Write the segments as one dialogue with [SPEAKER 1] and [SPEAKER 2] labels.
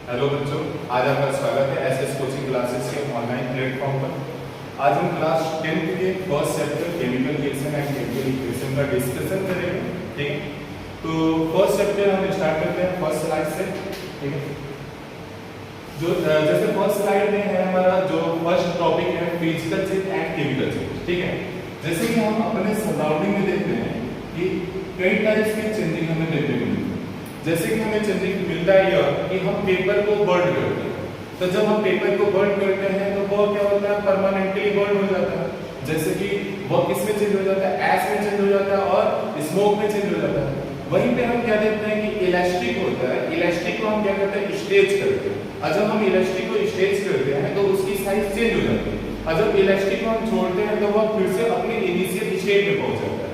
[SPEAKER 1] Hello बच्चों, आज आपका स्वागत है एसएस कोचिंग क्लासेस के ऑनलाइन प्लेटफॉर्म पर। आज हम क्लास 10th के first chapter chemical reaction and chemical equation का डिस्कशन करेंगे। ठीक है, तो फर्स्ट चैप्टर हम स्टार्ट करते हैं फर्स्ट स्लाइड से। ठीक है, जो जैसे फर्स्ट स्लाइड में है हमारा जो फर्स्ट टॉपिक है physical change and chemical change. ठीक है, जैसे कि हम अपने सराउंडिंग में देखते हैं कि कई टाइप्स के चेंजिंग हमें देखने को मिलते हैं। जैसे कि हमें चेंजिंग मिलता है यह कि हम पेपर को बर्न करते हैं, तो जब हम पेपर को बर्न करते हैं तो वो क्या होता है, परमानेंटली बर्न हो जाता है। जैसे कि वो किस में चेंज हो जाता है, एश में चेंज हो जाता है और स्मोक में चेंज हो जाता है। वहीं पे हम क्या देखते हैं कि इलास्टिक होता है, इलास्टिक को हम क्या करते हैं, स्ट्रेच करते हैं, और जब हम इलास्टिक को स्ट्रेच करते हैं तो उसकी साइज चेंज हो जाती है, और जब इलास्टिक को हम छोड़ते हैं तो वह फिर से अपने इनिशियल स्टेट में पहुंच जाता है।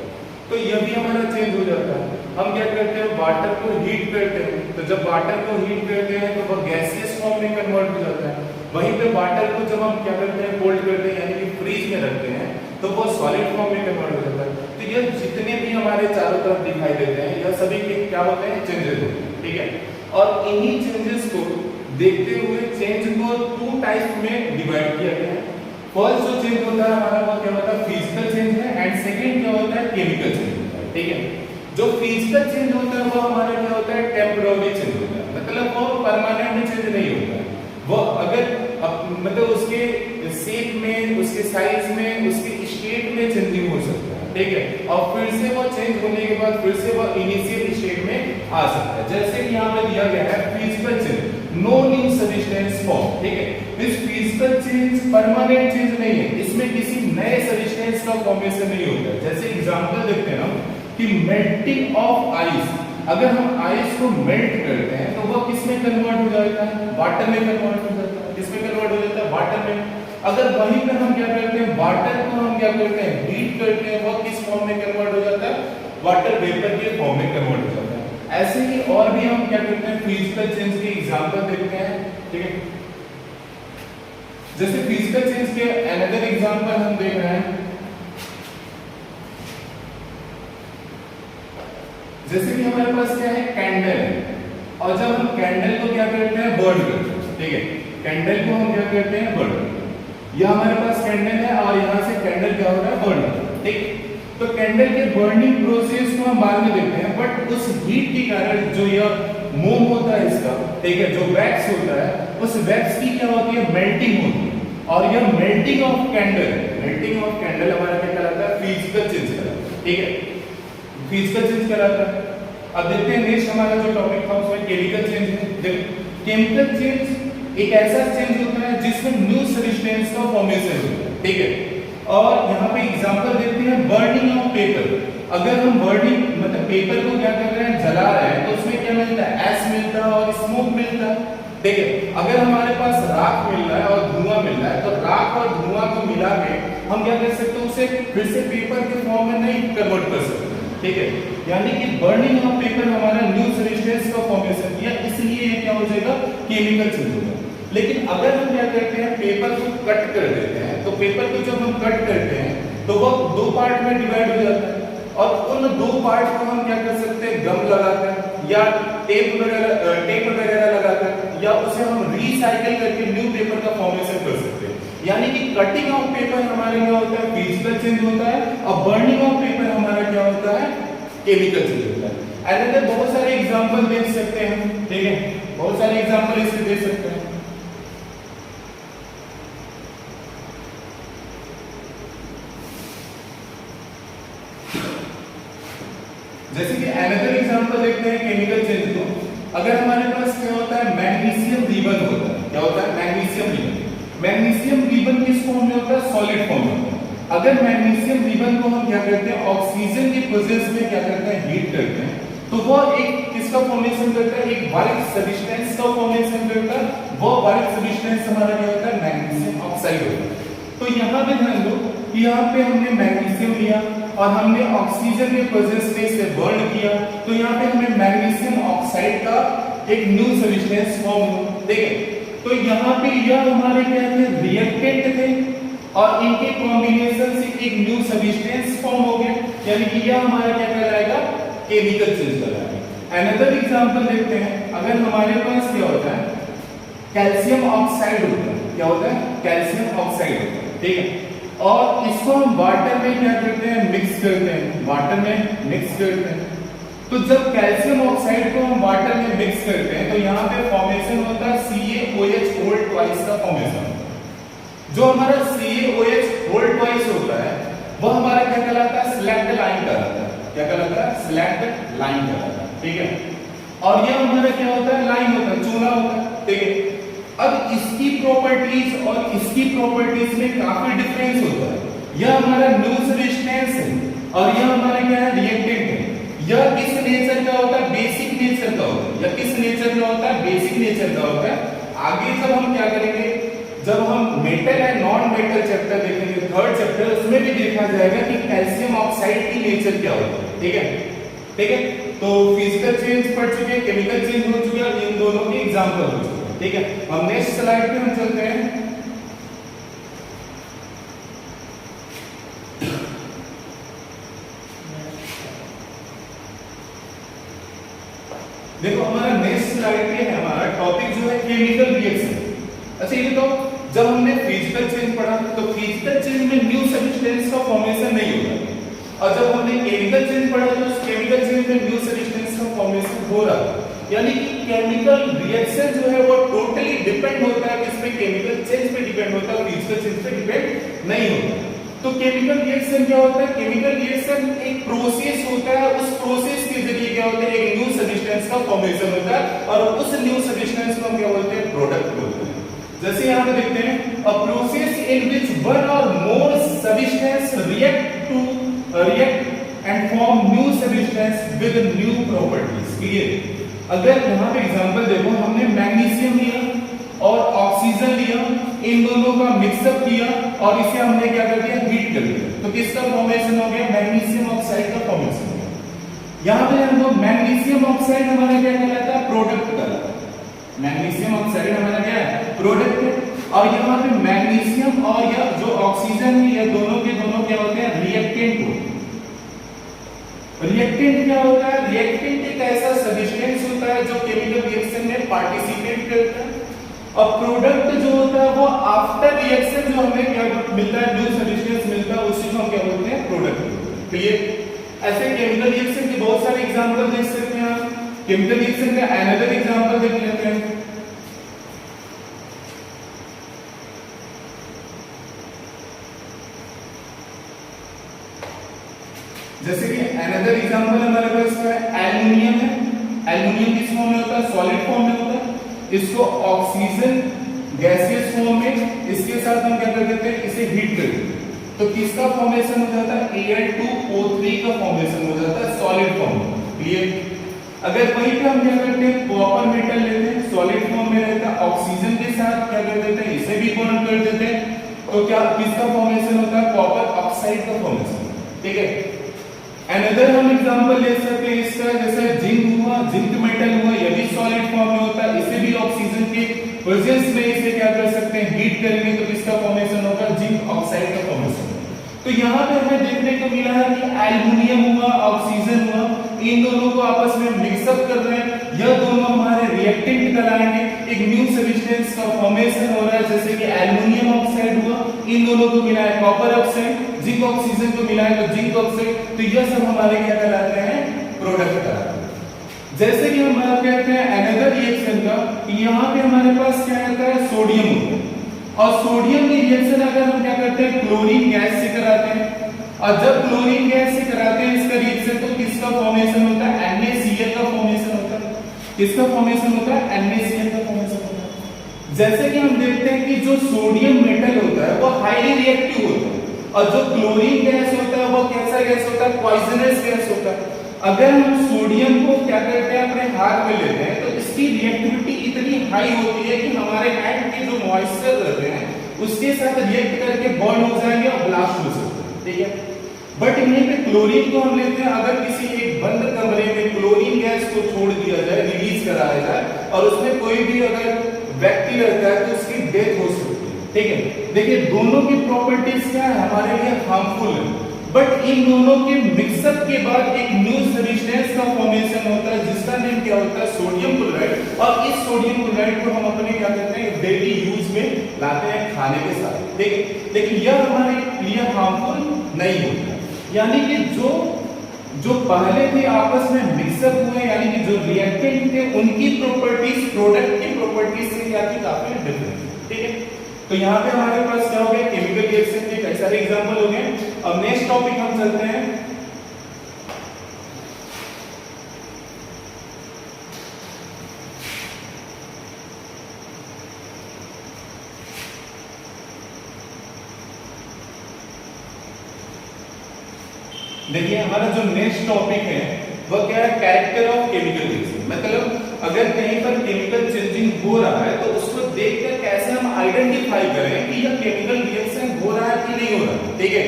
[SPEAKER 1] तो यह भी हमारा चेंज हो जाता है। हम क्या करते हैं, वाटर को हीट करते हैं, तो जब वाटर को हीट करते हैं तो वह गैसियस फॉर्म में कन्वर्ट हो जाता है। वहीं पे वाटर को जब हम क्या करते हैं, कोल्ड करते हैं यानी कि फ्रीज में रखते हैं, तो वो सॉलिड फॉर्म में कन्वर्ट हो जाता है। तो ये जितने भी हमारे चारों तरफ दिखाई देते हैं यह सभी के क्या होते हैं, चेंजेस होते हैं। ठीक है, और इन्हीं चेंजेस को देखते हुए चेंज को 2 टाइप में डिवाइड किया गया है। फर्स्ट जो चेंज होता है हमारा वो क्या होता है, फिजिकल चेंज है, एंड सेकंड क्या होता है, केमिकल चेंज होता है। ठीक है, जो फिजिकल चेंज होता है वो हमारा क्या होता है, टेम्पररी चेंज होता है, मतलब वो परमानेंट चेंज नहीं होता है। वो अगर मतलब उसके शेप में, उसके साइज में, उसके स्टेट में चेंजिंग हो सकता है। ठीक है, और फिर से वो चेंज होने के बाद फिर से वो इनिशियल स्टेट में आ सकता है। जैसे कि यहाँ पे दिया गया है physical change, no new substance form. ठीक है, इस फिजिकल चेंज परमानेंट चेंज नहीं है, इसमें किसी नए सब्सटेंस का फॉर्मेशन नहीं होता है। जैसे एग्जांपल देखते हैं हम कि मेल्टिंग ऑफ आइस, अगर हम आइस को मेल्ट करते हैं तो वो किस में कन्वर्ट हो जाता है, वाटर में कन्वर्ट हो जाता है। किस में कन्वर्ट हो जाता है, वाटर में। अगर वहीं पर हम क्या करते हैं, वाटर को हम क्या करते हैं, हीट करते हैं, वो किस फॉर्म में कन्वर्ट हो जाता है, वाटर वेपर के फॉर्म में कन्वर्ट हो जाता है। ऐसे ही और भी हम क्या करते हैं, फिजिकल चेंज के एग्जांपल देखते हैं। ठीक है, जैसे फिजिकल चेंज के अनदर एग्जांपल हम देख रहे हैं, जैसे कि हमारे पास क्या है, कैंडल है, और जब हम कैंडल को क्या करते हैं, बर्न करते हैं। ठीक है, कैंडल को हम क्या करते हैं, बर्न करते हैं। यह हमारे पास कैंडल है और यहां से कैंडल क्या हो रहा है, बर्न। ठीक, तो कैंडल के बर्निंग प्रोसेस को हम बाद में देखते हैं, बट उस हीट के कारण जो यह मोम होता है इसका, ठीक है, जो वैक्स होता है, उस वैक्स की क्या होती है, मेल्टिंग होती है, और यह melting of candle, melting of candle हमारा क्या कहलाता है, फिजिकल चेंज कहलाता है। ठीक है, फिजिकल चेंज कहलाता है। अब देखते हैं नेक्स्ट हमारा जो टॉपिक था उसमें केमिकल चेंज है। केमिकल चेंज एक ऐसा चेंज होता है जिसमें न्यू सब्सटेंस का फॉर्मेशन होता है। ठीक है, और यहाँ पे एग्जांपल देखते हैं, बर्निंग ऑफ पेपर। अगर हम बर्निंग मतलब पेपर को क्या कर रहे हैं, जला रहे हैं, तो उसमें क्या मिलता है, एश मिलता है और स्मोक मिलता है। ठीक है, अगर हमारे पास राख मिल रहा है और धुआं मिल रहा है, तो राख और धुआं को मिला के हम क्या कर सकते हैं, उसे फिर से पेपर के फॉर्म में नहीं कन्वर्ट कर सकते। ठीक है, यानी कि बर्निंग ऑफ पेपर हमारा न्यू सब्सटेंस का फॉर्मेशन किया, इसलिए ये क्या हो जाएगा, केमिकल चेंज होगा। लेकिन अगर हम क्या करते हैं, पेपर को कट कर देते हैं, तो पेपर को जब हम कट करते हैं तो वो 2 पार्ट में डिवाइड हो जाता है, और उन 2 पार्ट को हम क्या कर सकते हैं, गम लगाते हैं या टेप वगैरह लगाते हैं, या उसे हम रिसाइकिल करके न्यू पेपर का फॉर्मेशन कर सकते हैं। यानी कि कटिंग ऑफ पेपर हमारे क्या होता है, फिजिकल चेंज होता है, और बर्निंग ऑफ पेपर हमारा क्या होता है, केमिकल चेंज होता है। ऐसे बहुत सारे एग्जांपल देख सकते हैं। ठीक है, बहुत सारे एग्जांपल इसके दे सकते हैं। जैसे कि अनदर एग्जांपल देखते हैं केमिकल चेंज को। अगर हमारे पास क्या होता है, मैग्नीशियम रिबन होता है। क्या होता है, मैग्नीशियम रिबन। मैग्नीशियम रिबन किस फॉर्म में होता है, सॉलिड फॉर्म में होता है। अगर मैग्नीशियम रिबन को हम क्या करते हैं, ऑक्सीजन की प्रेजेंस में क्या करते हैं, हीट करते हैं, तो वो एक किसका फॉर्मेशन करता है, एक व्हाइट सब्सटेंस का फॉर्मेशन करता है। वो व्हाइट सब्सटेंस हमारा क्या होता है, मैग्नीशियम ऑक्साइड होता है। तो यहाँ पे ध्यान दो कि यहाँ पे हमने मैग्नीशियम लिया और हमने ऑक्सीजन के प्रेजेंस में इसे बर्न किया, तो यहाँ पे हमें मैग्नीशियम ऑक्साइड का एक न्यू सब्सटेंस फॉर्म हुआ। ठीक है, तो यहाँ पे यह हमारे क्या थे, रिएक्टेंट थे, और इनके कॉम्बिनेशन से एक न्यू सब्सटेंस फॉर्म हो गया, यानी कि यह हमारा क्या कहलाएगा, केमिकल चेंज कहलाएगा। अनदर एग्जांपल देखते हैं। अगर हमारे पास क्या होता है, कैल्शियम ऑक्साइड होता है। क्या होता है? कैल्शियम ऑक्साइड होता है, ठीक है। और इसको हम वाटर में क्या करते हैं? मिक्स करते हैं, वाटर में मिक्स करते हैं। तो जब कैल्शियम ऑक्साइड को हम वाटर में मिक्स करते हैं तो यहाँ पे फॉर्मेशन होता है CaOH होल ट्वाइस का फॉर्मेशन। जो हमारा CaOH होल ट्वाइस होता है वो हमारा क्या कहलाता है? स्लैक्ड लाइन कहलाता है। क्या कहलाता है? स्लैक्ड लाइन कहलाता है, ठीक है। और ये हमारा क्या होता है? लाइन होता है, चूना होता है, ठीक है। अब इसकी प्रॉपर्टीज और इसकी प्रॉपर्टीज में काफी डिफरेंस होता है। यह हमारा न्यू सब्सटेंस है और यह हमारा क्या है? रिएक्टेंट है। यह किस नेचर का होता है? बेसिक नेचर का होता है। यह किस नेचर का होता है? बेसिक नेचर का होता है। आगे जब हम क्या करेंगे, जब हम metal and non metal chapter देखेंगे, थर्ड चैप्टर, उसमें भी देखा जाएगा कि कैल्शियम ऑक्साइड की नेचर क्या होती है, ठीक है, ठीक है। तो फिजिकल चेंज पढ़ चुके हैं, केमिकल चेंज हो चुके हैं, इन दोनों के एग्जांपल हो चुके हैं, ठीक है। हम नेक्स्ट स्लाइड पे हम चलते हैं। देखो हमारा नेक्स्ट स्लाइड पे है, हमारा टॉपिक जो है केमिकल रिएक्शन। अच्छा ये बताओ, जब हमने फिजिकल चेंज पढ़ा तो फिजिकल चेंज में न्यू सब्सटेंस का फॉर्मेशन नहीं होता, और जब हमने केमिकल चेंज पढ़ा तो उस केमिकल चेंज में न्यू सब्सटेंस का फॉर्मेशन हो रहा है। यानी कि केमिकल रिएक्शन जो है वो टोटली डिपेंड होता है किस पे? केमिकल चेंज पे डिपेंड होता है, फिजिकल चेंज पे डिपेंड नहीं होता। तो केमिकल रिएक्शन क्या होता है? केमिकल रिएक्शन एक प्रोसेस होता है, उस प्रोसेस के जरिए क्या होता है? एक न्यू सब्सटेंस का फॉर्मेशन होता है, और उस न्यू सब्सटेंस को हम क्या बोलते हैं? प्रोडक्ट बोलते हैं। जैसे यहां पे देखते हैं, a process in which one और more substance react and form new substance with new properties. Clear? अगर यहां पे एग्जांपल देखो, हमने मैग्नीशियम लिया और ऑक्सीजन लिया, इन दोनों का मिक्सअप किया और इसे हमने क्या कर दिया? हीट कर दिया। तो किसका फॉर्मेशन हो गया? मैग्नीशियम ऑक्साइड का फॉर्मेशन हो गया। यहां पे हम लोग मैग्नीशियम ऑक्साइड हमारा क्या कहलाता है? प्रोडक्ट कहलाता है। मैग्नीशियम ऑक्साइड हमारा क्या है? प्रोडक्ट है। और यहाँ पे मैग्नीशियम और यह जो ऑक्सीजन है, ये दोनों के दोनों क्या होते हैं? रिएक्टेंट होते हैं। रिएक्टेंट क्या होता है? रिएक्टेंट एक ऐसा सब्सटेंस होता है जो केमिकल रिएक्शन में पार्टिसिपेट करता है, और प्रोडक्ट जो होता है वो आफ्टर रिएक्शन जो हमें क्या मिलता है? न्यू सब्सटेंस मिलता है, उसी को हम क्या बोलते हैं? प्रोडक्ट। क्लियर? ऐसे केमिकल रिएक्शन के बहुत सारे एग्जांपल देख सकते हैं आप। केमिकल रिएक्शन का अनदर एग्जांपल देख लेते हैं। जैसे कि अनदर एग्जांपल हमारे पास है एल्युमिनियम है। एल्युमिनियम किस फॉर्म में होता है? सॉलिड फॉर्म में होता है। इसको ऑक्सीजन गैसियस फॉर्म में, इसके साथ हम क्या कर देते हैं? इसे हीट कर देते हैं। तो किसका फॉर्मेशन हो जाता है? Al2O3 का फॉर्मेशन हो जाता है सॉलिड फॉर्म में। क्लियर? अगर वहीं पे हम क्या करते हैं? कॉपर मेटल लेते हैं, सॉलिड फॉर्म में रहता है, ऑक्सीजन के साथ क्या कर देते हैं? इसे भी बॉन्ड कर देते हैं। तो क्या किसका फॉर्मेशन होता है? कॉपर ऑक्साइड का फॉर्मेशन। ठीक है। अनदर हम एग्जांपल ले सकते हैं इसका, जैसे जिंक हुआ, जिंक मेटल हुआ, ये भी सॉलिड फॉर्म में होता है। इसे भी ऑक्सीजन के प्रेजेंस में इसे क्या कर सकते हैं? हीट करेंगे तो किसका फॉर्मेशन होगा? जिंक ऑक्साइड का फॉर्मेशन। तो यहाँ पे हमें देखने को मिला है कि एल्युमिनियम हुआ, ऑक्सीजन हुआ, इन दोनों को आपस में मिक्सअप कर रहे हैं। यह दोनों हमारे रिएक्टेंट कहलाएंगे, एक न्यू सब्सटेंस का फॉर्मेशन हो रहा है, जैसे कि एल्युमिनियम ऑक्साइड हुआ, इन दोनों को मिला है कॉपर ऑक्साइड, जिंक ऑक्सीजन को मिला है तो जिंक ऑक्साइड। तो यह सब हमारे क्या कहलाते हैं? प्रोडक्ट कहलाते हैं। जैसे कि हम बात करते हैं अनदर रिएक्शन का, यहाँ पे हमारे पास क्या रहता है? सोडियम होता है, और सोडियम की रिएक्शन अगर हम क्या करते हैं? क्लोरीन गैस से कराते हैं, और जब क्लोरीन गैस से कराते हैं इसका रिएक्शन, तो किसका फॉर्मेशन होता है? NaCl का फॉर्मेशन होता है। किसका फॉर्मेशन होता है? NaCl का फॉर्मेशन होता है। जैसे कि हम देखते हैं कि जो सोडियम मेटल होता है वो हाईली रिएक्टिव होता है, और जो क्लोरीन गैस होता है वो कैसा गैस होता है? पॉइजनस गैस होता है। अगर हम सोडियम को क्या करते हैं? अपने हाथ में लेते हैं तो इसकी रिएक्टिविटी इतनी हाई होती है कि हमारे हैंड के जो मॉइस्चर रहते हैं उसके साथ रिएक्ट करके बर्न हो जाएंगे और ब्लास्ट हो सकते हैं। ठीक है। बट यहीं पे क्लोरीन को हम लेते हैं, अगर किसी एक बंद कमरे में क्लोरीन गैस को छोड़ दिया जाए, रिलीज कराया जाए, और उसमें कोई भी अगर व्यक्ति रहता है तो उसकी डेथ हो सकती है। ठीक है। देखिए दोनों की प्रॉपर्टीज क्या है? हमारे लिए हार्मफुल है, बट इन दोनों के मिक्सअप के बाद एक न्यू सब्सटेंस का फॉर्मेशन होता है जिसका नेम क्या होता है? Sodium chloride. और इस सोडियम क्लोराइड को हम अपने क्या कहते हैं? लाते हैं खाने के साथ, ठीक है, लेकिन यह हमारे लिए हार्मफुल नहीं होता। यानी कि जो पहले थे आपस में मिक्सअप हुए, यानी कि जो रिएक्टेंट थे उनकी प्रॉपर्टीज प्रोडक्ट की प्रॉपर्टीज से क्या थी, काफी डिफरेंट, ठीक है। तो यहाँ पे हमारे पास क्या हो गया, केमिकल रिएक्शन के कई सारे एग्जांपल हो गए। अब नेक्स्ट टॉपिक हम चलते हैं, देखिए हमारा जो नेक्स्ट टॉपिक है वह क्या है, कैरेक्टर ऑफ केमिकल रिएक्शन। मतलब अगर कहीं पर केमिकल चेंजिंग हो रहा है तो उसको देखकर कैसे हम आइडेंटिफाई करें कि यह केमिकल रिएक्शन हो रहा है कि नहीं हो रहा है, ठीक है।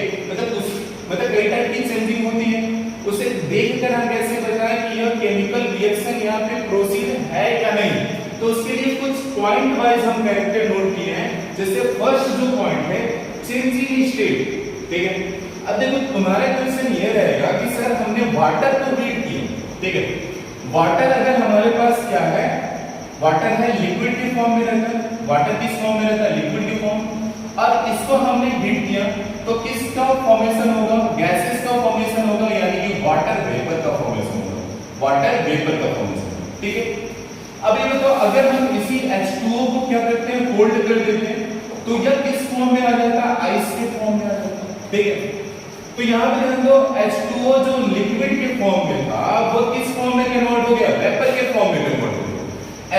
[SPEAKER 1] मतलब कई टाइप की चेंजिंग होती है, उसे देखकर हम कैसे बताएं कि यह केमिकल रिएक्शन यहाँ पे प्रोसीड है या नहीं। तो उसके लिए कुछ पॉइंट वाइज हम कैरेक्टर नोट किए हैं। जैसे फर्स्ट जो पॉइंट है, चेंजिंग स्टेट, ठीक है। अब देखो तुम्हारा क्वेश्चन ये रहेगा कि सर हमने वाटर को हीट किया, ठीक है। वाटर अगर हमारे पास क्या है, वाटर है लिक्विड के फॉर्म में रहता है, वाटर किस फॉर्म में रहता है, लिक्विड के फॉर्म, और इसको हमने हीट किया तो किसका फॉर्मेशन होगा, गैसेस का फॉर्मेशन होगा, यानी कि वाटर वेपर का फॉर्मेशन होगा, वाटर वेपर का फॉर्मेशन, ठीक है। अब ये बताओ अगर हम इसी H2O को क्या करते हैं, फोल्ड कर देते हैं तो यह किस फॉर्म में आ जाता है, आइस के फॉर्म में आ जाता है, ठीक है। तो यहाँ पे हम लोग H2O जो लिक्विड के फॉर्म में था वो किस फॉर्म में कन्वर्ट हो गया, वेपर के फॉर्म में कन्वर्ट हो गया।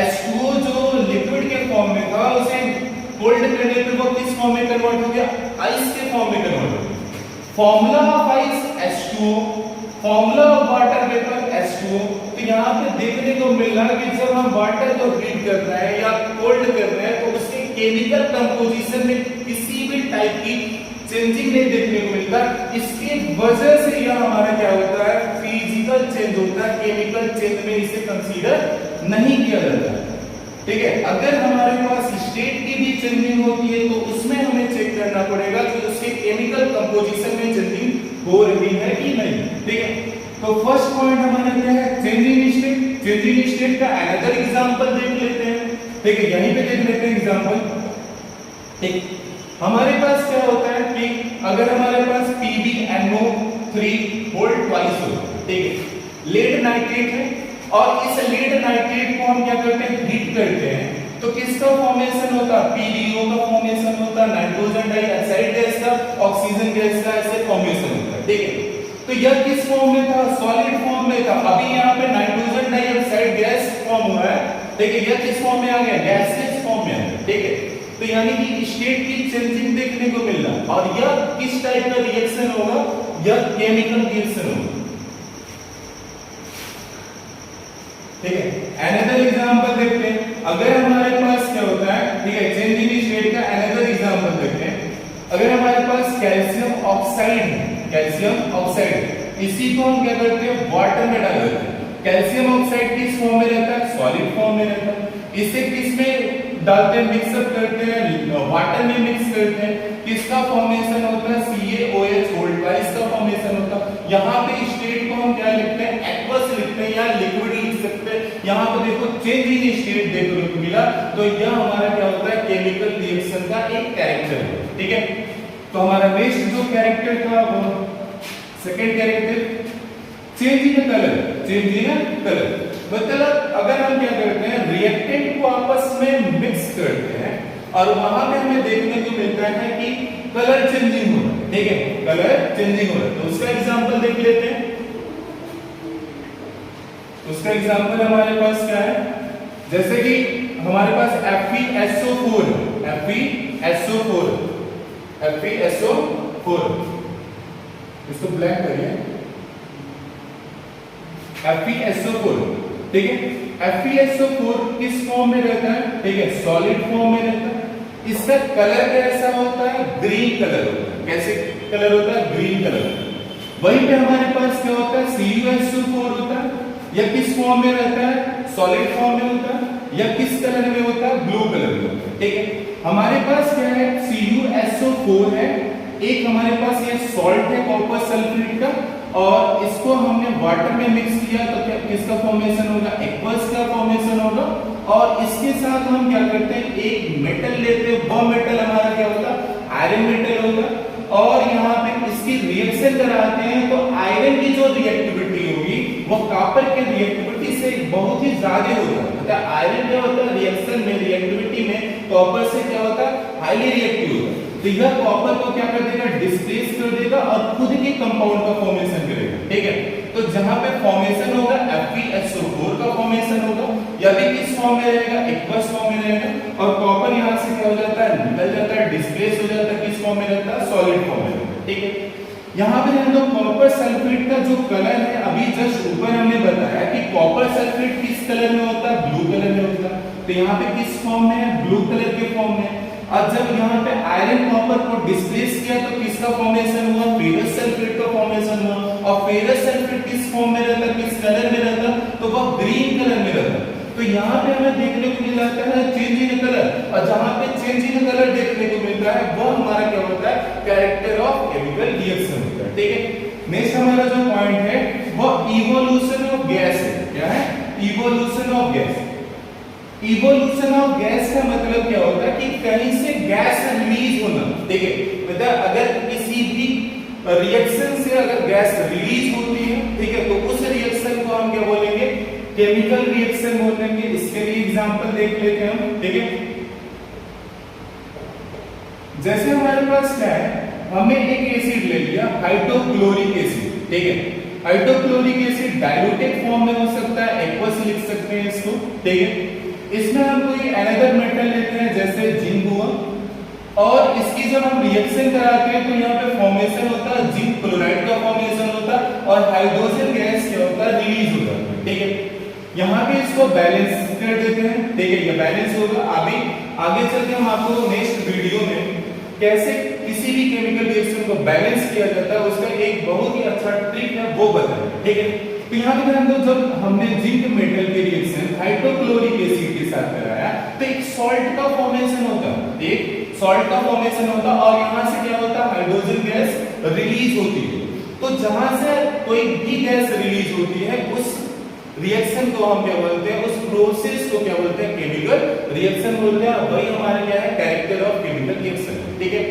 [SPEAKER 1] H2O जो लिक्विड के फॉर्म में था उसे फोल्ड करने पे वो किस फॉर्म में कन्वर्ट हो गया, आइस के फॉर्म में कन्वर्ट हो गया। Formula of ice H2O, formula of water vapour H2O। तो यहाँ पे देखने को मिल रहा है कि जब हम वाटर को हीट कर रहे हैं या कोल्ड कर रहे हैं तो उसके केमिकल कंपोजिशन में किसी भी टाइप की चेंजिंग नहीं देखने को मिलता। इसकी वजह से यह हमारा क्या होता है, फिजिकल चेंज होता है, केमिकल चेंज में इसे कंसीडर नहीं किया जाता, ठीक है। अगर हमारे पास स्टेट की भी चेंजिंग होती है तो उसमें हमें चेक करना पड़ेगा कि उसके केमिकल कंपोजिशन में चेंजिंग हो रही है कि नहीं, ठीक है। तो फर्स्ट पॉइंट हमारा क्या है, चेंजिंग स्टेट। चेंजिंग स्टेट का अनदर एग्जांपल देख लेते हैं, ठीक है, यहीं पे देख लेते हैं एग्जांपल, ठीक। हमारे पास क्या होता है कि अगर हमारे पास PbNO3 होल्ड ट्वाइस हो, ठीक है, लेड नाइट्रेट है और इस लेड नाइट्रेट को हम क्या करते हैं, हीट करते हैं तो किसका फॉर्मेशन होता है, PbO का फॉर्मेशन होता है, नाइट्रोजन डाइऑक्साइड गैस का, ऑक्सीजन गैस का ऐसे फॉर्मेशन होता है, ठीक है। तो यह किस फॉर्म में था, सॉलिड फॉर्म में था। अभी यहाँ पे नाइट्रोजन डाइऑक्साइड गैस फॉर्म हुआ है, ठीक है, यह किस फॉर्म में आ गया, गैसियस फॉर्म में आ गया, ठीक है। तो यानी कि स्टेट की चेंजिंग देखने को मिल रहा है और यह किस टाइप का रिएक्शन होगा, यह केमिकल रिएक्शन होगा, ठीक है। अनदर एग्जांपल देखते हैं, अगर हमारे पास क्या होता है, ठीक है, चेंजिंग स्टेट का अनदर एग्जांपल देखते हैं। अगर हमारे पास कैल्शियम ऑक्साइड है, कैल्शियम ऑक्साइड, इसी को हम क्या करते हैं, वाटर में डाल देते हैं। कैल्शियम ऑक्साइड किस फॉर्म में रहता है, सॉलिड फॉर्म में रहता है। इसे किस में डालते हैं, मिक्सअप करते हैं, वाटर में मिक्स करते हैं, किसका फॉर्मेशन होता है, CaOH होल्ड ट्वाइस का फॉर्मेशन होता है। यहाँ पे स्टेट को हम क्या लिखते हैं, एक्वस लिखते हैं या लिक्विड लिख सकते हैं। यहाँ पे देखो चेंज इन स्टेट देखने को मिला, तो यह हमारा क्या होता है, केमिकल रिएक्शन का एक कैरेक्टर है, ठीक है। तो हमारा नेक्स्ट जो कैरेक्टर था वो second character, change in colour. Change in colour मतलब अगर हम क्या करते हैं, रिएक्टेंट को आपस में मिक्स करते हैं और वहां पे हमें देखने को मिलता है कि कलर चेंजिंग हो रहा है, ठीक है, कलर चेंजिंग हो रहा है। तो उसका एग्जांपल देख लेते हैं। उसका एग्जांपल हमारे पास क्या है, जैसे कि हमारे पास FeSO4 है, FeSO4 इसको ब्लैंक करिए, FeSO4, ठीक है। FeSO4 किस फॉर्म में रहता है, ठीक है, सॉलिड फॉर्म में रहता है। इसका कलर कैसा होता है, ग्रीन कलर होता है। कैसे कलर होता है, ग्रीन कलर। वहीं पे हमारे पास क्या होता है, CuSO4 होता है। यह किस फॉर्म में रहता है, सॉलिड फॉर्म में होता है। यह किस कलर में होता है, ब्लू कलर में होता है, ठीक है। हमारे पास क्या है, CuSO4 है, एक हमारे पास ये सॉल्ट है कॉपर सल्फेट का, और इसको हमने वाटर में मिक्स किया तो क्या किसका फॉर्मेशन होगा, एक्वस का फॉर्मेशन होगा। और इसके साथ हम क्या करते हैं, एक मेटल लेते हैं, वह
[SPEAKER 2] मेटल हमारा क्या होगा, आयरन मेटल होगा। और यहाँ पे इसकी रिएक्शन कराते हैं तो आयरन की जो रिएक्टिविटी होगी वो कॉपर के रिएक्टिविटी से बहुत ही ज्यादा होगा। मतलब आयरन क्या होता है रिएक्शन में, रिएक्टिविटी में कॉपर से क्या होता है, हाईली रिएक्टिव होता है। तो यह कॉपर को क्या कर देगा, डिस्प्लेस कर देगा और खुद के कंपाउंड का फॉर्मेशन करेगा। ठीक है, तो जहां पे फॉर्मेशन होगा FeSO4 का फॉर्मेशन होगा, या भी किस फॉर्म में रहेगा, एक्वस फॉर्म में रहेगा। और कॉपर यहां से क्या हो जाता है, निकल जाता है, डिस्प्लेस हो जाता है, किस फॉर्म में रहता है, सॉलिड फॉर्म में रहता है। ठीक है, यहाँ पे हम लोग कॉपर सल्फेट का जो कलर है, अभी जस्ट ऊपर हमने बताया कि कॉपर सल्फेट किस कलर में होता है, ब्लू कलर में होता है। तो यहाँ पे किस फॉर्म में है, ब्लू कलर के फॉर्म में। और जब यहाँ पे आयरन कॉपर को डिस्प्लेस किया तो किसका फॉर्मेशन हुआ, फेरस सल्फेट का फॉर्मेशन हुआ। और फेरस सल्फेट किस फॉर्म में रहता है, किस कलर में रहता है, तो वह ग्रीन कलर में रहता है। तो यहाँ पे हमें देखने को मिल जाता है चेंज इन कलर, और जहाँ पे चेंज इन कलर देखने को मिलता है वह हमारा क्या होता है, कैरेक्टर ऑफ केमिकल रिएक्शन होता है। ठीक है, नेक्स्ट हमारा जो पॉइंट है वो इवोल्यूशन ऑफ गैस है। क्या है, evolution of gas. Evolution of gas का मतलब क्या होता है कि कहीं से गैस रिलीज होना। ठीक है, मतलब अगर किसी भी रिएक्शन से अगर गैस रिलीज होती है, ठीक है, तो उस रिएक्शन को हम क्या बोलेंगे, केमिकल रिएक्शन बोलेंगे। इसके लिए एग्जांपल देख लेते हैं हम। ठीक है, जैसे हमारे पास क्या है, हमने एक एसिड ले लिया हाइड्रोक्लोरिक एसिड। ठीक है, हाइड्रोक्लोरिक एसिड डाइल्यूटेड फॉर्म में हो सकता है, एक्वस लिख सकते हैं इसको। ठीक है, इसमें हम कोई अनदर मेटल लेते हैं जैसे जिंक हुआ, और इसकी जब हम रिएक्शन कराते हैं तो यहाँ पे फॉर्मेशन होता है, जिंक क्लोराइड का फॉर्मेशन होता है और हाइड्रोजन गैस क्या होता है, रिलीज होता है। ठीक है, यहाँ पे इसको बैलेंस कर देते हैं। ठीक है, ये बैलेंस होगा। अभी आगे चल के हम आपको नेक्स्ट वीडियो में कैसे किसी भी केमिकल रिएक्शन को बैलेंस किया जाता है उसका एक बहुत ही अच्छा ट्रिक है वो बताएंगे। ठीक है, तो यहाँ पे ध्यान दो, जब हमने जिंक मेटल की रिएक्शन हाइड्रोक्लोरिक एसिड के साथ कराया तो एक सॉल्ट का फॉर्मेशन होता है, एक सॉल्ट का फॉर्मेशन होता है, और यहाँ से क्या होता है, हाइड्रोजन गैस रिलीज होती है। तो जहां से कोई भी गैस रिलीज होती है उस रिएक्शन को हम क्या बोलते हैं, उस प्रोसेस को क्या बोलते हैं, केमिकल रिएक्शन बोलते हैं। वही हमारा क्या है, कैरेक्टर ऑफ केमिकल रिएक्शन। ठीक है,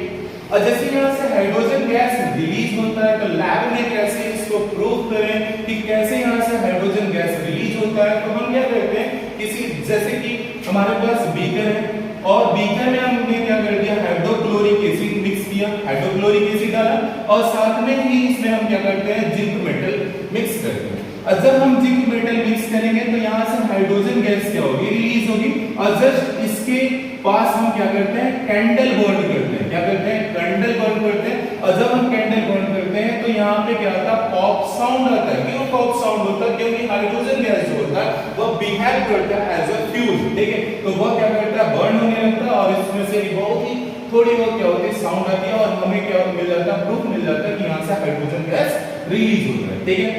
[SPEAKER 2] और जैसे यहाँ से हाइड्रोजन गैस रिलीज होता है तो लैब में कैसे इसको प्रूव करें कि कैसे यहाँ से हाइड्रोजन गैस रिलीज होता है, तो हम क्या करते हैं, किसी जैसे कि हमारे पास बीकर है और बीकर में हमने क्या कर दिया, हाइड्रोक्लोरिक एसिड मिक्स किया, हाइड्रोक्लोरिक एसिड डाला, और साथ में ही इसमें हम क्या करते हैं, जिंक मेटल मिक्स करते हैं। और जब हम जिंक मेटल मिक्स करेंगे तो यहाँ से हाइड्रोजन गैस क्या होगी, रिलीज होगी। और जस्ट इसके पास हम क्या करते हैं, कैंडल बर्न करते हैं। क्या करते हैं, कैंडल बर्न करते हैं। और जब हम कैंडल बर्न करते हैं तो यहाँ पे क्या आता है, पॉप साउंड आता है। क्यों पॉप साउंड होता है, क्योंकि हाइड्रोजन गैस जो होता है वो बिहेव करता है एज अ फ्यूल। ठीक है, तो वह क्या करता है, बर्न होने लगता है, और इसमें से बहुत ही थोड़ी बहुत क्या होती है, साउंड आती है, और हमें क्या मिल जाता है, प्रूफ मिल जाता है कि यहाँ से हाइड्रोजन गैस रिलीज होता है। ठीक है,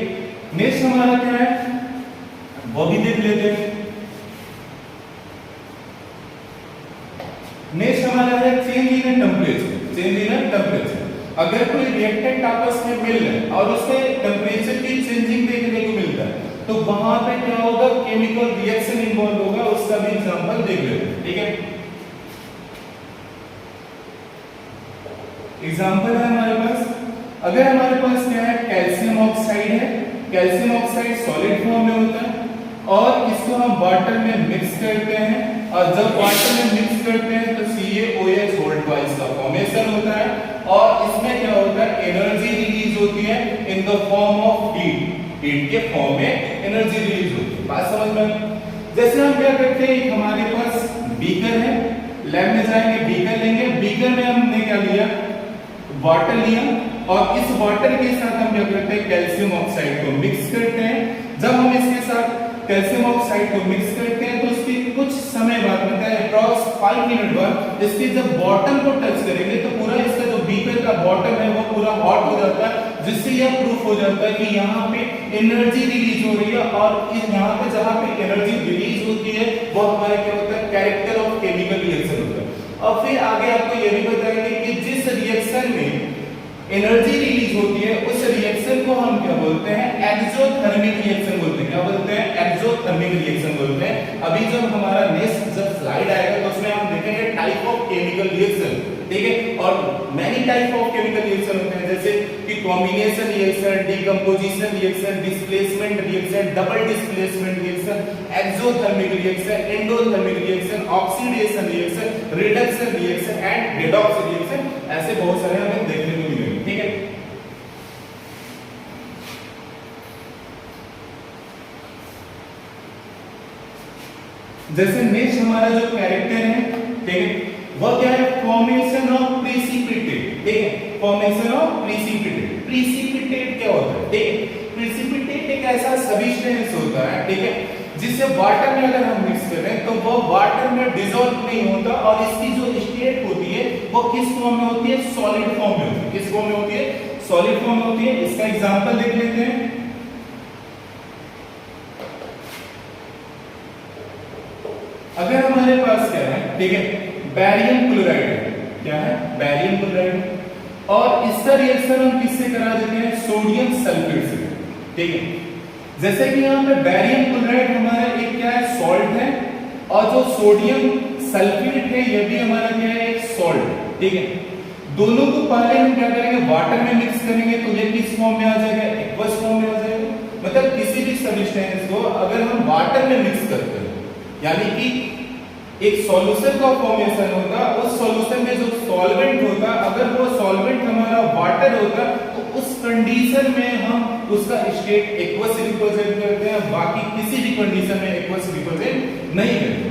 [SPEAKER 2] नेक्स्ट हमारा क्या है वो भी देख लेते हैं। नेक्स्ट हमारा है change in temperature. Change in temperature, अगर कोई रिएक्टेंट आपस में मिल रहा है और उसमें टेम्परेचर की चेंजिंग देखने को मिलता है तो वहां पे क्या होगा, केमिकल रिएक्शन इन्वॉल्व होगा। उसका भी एग्जांपल देख लेते हैं। ठीक है, एग्जांपल है हमारे पास, अगर हमारे पास क्या है, कैल्शियम ऑक्साइड है। कैल्शियम ऑक्साइड सॉलिड फॉर्म में होता है और इसको हम वाटर में मिक्स करते हैं, और जब वाटर में मिक्स करते हैं तो CaOH वोल्ट वाइज का फॉर्मेशन होता है, और इसमें क्या होता है, एनर्जी रिलीज होती है in the form of heat. Heat के फॉर्म में एनर्जी रिलीज होती है। बात समझ में? जैसे हम क्या करते हैं, हमारे पास बीकर है, लैब में जाएंगे, बीकर लेंगे, बीकर में हमने क्या लिया, वाटर लिया, और इस वाटर के साथ हम क्या करते हैं, कैल्शियम ऑक्साइड को मिक्स करते हैं। जब हम इसके साथ कैल्शियम ऑक्साइड को मिक्स करते हैं तो उसके कुछ समय बाद मतलब अप्रॉक्स 5 मिनट बाद इसके जब बॉटम को टच करेंगे तो पूरा इसका जो बीकर का बॉटम है वो पूरा हॉट हो जाता है, जिससे यह प्रूफ हो जाता है कि यहाँ पे एनर्जी रिलीज हो रही है। और इस यहाँ पे जहाँ पे एनर्जी रिलीज होती है वो हमारा क्या होता है, कैरेक्टर ऑफ केमिकल रिएक्शन होता है। और फिर आगे आपको यह भी बताएंगे कि जिस रिएक्शन में एनर्जी रिलीज होती है उस रिएक्शन को हम क्या बोलते हैं, एक्सोथर्मिक रिएक्शन बोलते हैं। क्या बोलते हैं, एक्सोथर्मिक रिएक्शन बोलते हैं। अभी जब हमारा नेक्स्ट जब स्लाइड आएगा तो उसमें हम देखेंगे टाइप ऑफ केमिकल रिएक्शन, ठीक है। और many type of chemical reaction होते हैं, जैसे कि combination reaction, decomposition reaction, displacement reaction, double displacement reaction, exothermic reaction, endothermic reaction, oxidation reaction, reduction reaction and redox reaction, ऐसे बहुत सारे हमें देखने को मिलेंगे, ठीक है। जैसे नेक्स्ट हमारा जो कैरेक्टर है, ठीक है, वह क्या है, फॉर्मेशन ऑफ प्रेसिपिटेट, ठीक है, फॉर्मेशन ऑफ प्रेसिपिटेट। प्रेसिपिटेट क्या होता है, ठीक है, प्रेसिपिटेट एक ऐसा सब्सटेंस होता है, ठीक है, जिससे वाटर में अगर हम मिक्स करें तो वो वाटर में डिसॉल्व नहीं होता, और इसकी जो स्टेट होती है वो किस फॉर्म में होती है, सॉलिड फॉर्म में होती है। किस फॉर्म में होती है, सॉलिड फॉर्म में होती है। इसका एग्जांपल देख लेते हैं। अगर हमारे पास क्या है, ठीक है, बैरियम क्लोराइड है, क्या है, बैरियम क्लोराइड, और इसका रिएक्शन हम किससे करा देते हैं, सोडियम सल्फेट से, ठीक है। जैसे कि यहाँ पे बैरियम क्लोराइड हमारा एक क्या है, सॉल्ट है, और जो सोडियम सल्फेट है ये भी हमारा क्या है, एक सॉल्ट, ठीक है। दोनों को पहले हम क्या करेंगे, वाटर में मिक्स करेंगे तो ये किस फॉर्म में आ जाएगा, एक्वस फॉर्म में आ जाएगा। मतलब किसी भी सब्सटेंस को अगर हम वाटर में मिक्स करते हैं, यानी कि एक सॉल्यूशन का फॉर्मेशन होगा, उस सॉल्यूशन में जो सॉल्वेंट होगा, अगर वो सॉल्वेंट हमारा वाटर होगा तो उस कंडीशन में हम उसका स्टेट एक्वस रिप्रेजेंट करते हैं, बाकी किसी भी कंडीशन में एक्वस रिप्रेजेंट नहीं करते।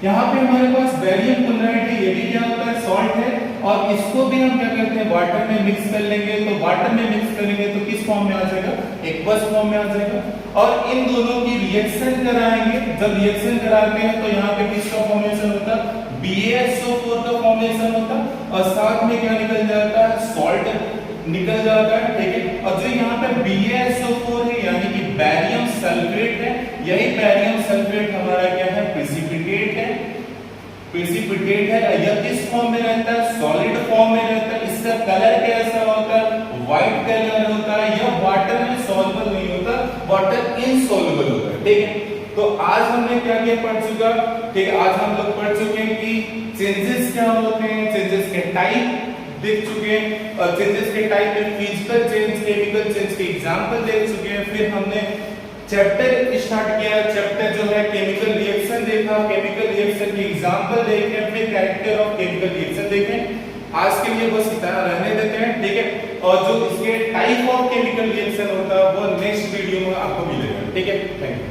[SPEAKER 2] यहाँ पे हमारे पास बैरियम क्लोराइड है, ये भी क्या होता है, सॉल्ट है, और इसको भी हम क्या करते हैं, वाटर में मिक्स कर लेंगे, तो वाटर में मिक्स करेंगे तो किस फॉर्म में आ जाएगा, एक्वस फॉर्म में आ जाएगा। और इन दोनों की रिएक्शन कराएंगे, जब रिएक्शन कराते हैं तो यहाँ पे किसका फॉर्मेशन होता है, BaSO4 का फॉर्मेशन होता है, और साथ में क्या निकल जाता है, सॉल्ट निकल जाता है, ठीक है। और जो यहाँ पे BaSO4 है यानी कि बैरियम सल्फेट है, यही बैरियम सल्फेट हमारा क्या है, प्रेसिपिटेट है, प्रेसिपिटेट है। यह किस फॉर्म में रहता है, सॉलिड फॉर्म में रहता है। इसका कलर कैसा होता है, व्हाइट कलर होता है। यह वाटर में सॉल्युबल नहीं होता, वाटर इनसॉल्युबल होता है, ठीक है। तो आज हमने क्या क्या पढ़ चुका, ठीक है, आज हम लोग पढ़ चुके हैं कि चेंजेस क्या होते हैं, चेंजेस के टाइप देख चुके हैं, और चेंजेस के टाइप में फिजिकल चेंज, केमिकल चेंज के एग्जांपल देख चुके हैं। फिर हमने चैप्टर स्टार्ट किया, चैप्टर जो है केमिकल रिएक्शन देखा, केमिकल रिएक्शन के एग्जांपल देखे, फिर कैरेक्टर ऑफ केमिकल रिएक्शन देखे। आज के लिए बस इतना रहने देते हैं, ठीक है। और जो इसके टाइप ऑफ केमिकल रिएक्शन होता है वो नेक्स्ट वीडियो में आपको मिलेगा, ठीक है। Thank you.